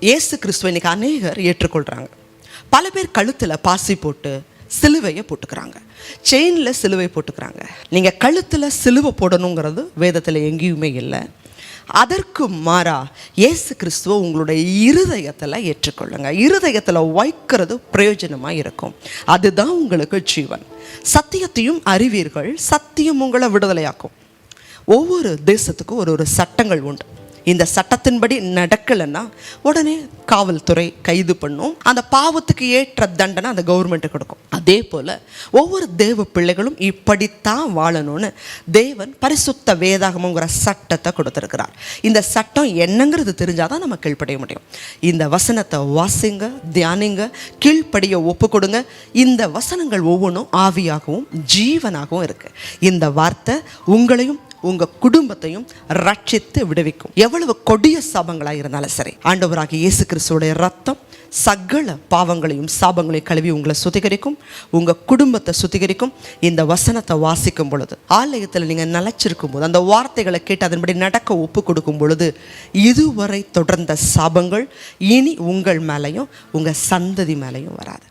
இயேசு கிறிஸ்துவை இன்னைக்கு அநேகர் ஏற்றுக்கொள்கிறாங்க. பல பேர் கழுத்தில் பாசி போட்டு சிலுவையை போட்டுக்கிறாங்க, செயினில் சிலுவை போட்டுக்கிறாங்க. நீங்கள் கழுத்தில் சிலுவை போடணுங்கிறது வேதத்தில் எங்கேயுமே இல்லை. அதற்கு மாறா இயேசு கிறிஸ்துவ உங்களுடைய இருதயத்தில் ஏற்றுக்கொள்ளுங்க. இருதயத்தில் வைக்கிறது பிரயோஜனமாக இருக்கும். அதுதான் உங்களுக்கு ஜீவன். சத்தியத்தையும் அறிவீர்கள், சத்தியம் உங்களை விடுதலையாக்கும். ஒவ்வொரு தேசத்துக்கும் ஒரு சட்டங்கள் உண்டு. இந்த சட்டத்தின்படி நடக்கலைன்னா உடனே காவல்துறை கைது பண்ணும். அந்த பாவத்துக்கு ஏற்ற தண்டனை அந்த கவர்மெண்ட்டு கொடுக்கும். அதே போல் ஒவ்வொரு தேவ பிள்ளைகளும் இப்படித்தான் வாழணும்னு தேவன் பரிசுத்த வேதாகமங்கிற சட்டத்தை கொடுத்துருக்கிறார். இந்த சட்டம் என்னங்கிறது தெரிஞ்சாதான் நம்ம கீழ்ப்படிய முடியும். இந்த வசனத்தை வாசிங்க, தியானிங்க, கீழ்ப்படிய ஒப்பு கொடுங்க. இந்த வசனங்கள் ஒவ்வொன்றும் ஆவியாகவும் ஜீவனாகவும் இருக்கு. இந்த வார்த்தை உங்களையும் உங்க குடும்பத்தையும் ரட்சித்து விடுவிக்கும். எவ்வளவு கொடிய சாபங்களாக இருந்தாலும் சரி, ஆண்டவராகிய இயேசு கிறிஸ்துவோடைய ரத்தம் சகல பாவங்களையும் சாபங்களையும் கழுவி உங்களை சுத்திகரிக்கும், உங்க குடும்பத்தை சுத்திகரிக்கும். இந்த வசனத்தை வாசிக்கும் பொழுது, ஆலயத்தில் நீங்க நிலைச்சிருக்கும் போது, அந்த வார்த்தைகளை கேட்டு அதன்படி நடக்க ஒப்பு கொடுக்கும் பொழுது, இதுவரை தொடர்ந்த சாபங்கள் இனி உங்கள் மேலையும் உங்க சந்ததி மேலையும் வராது.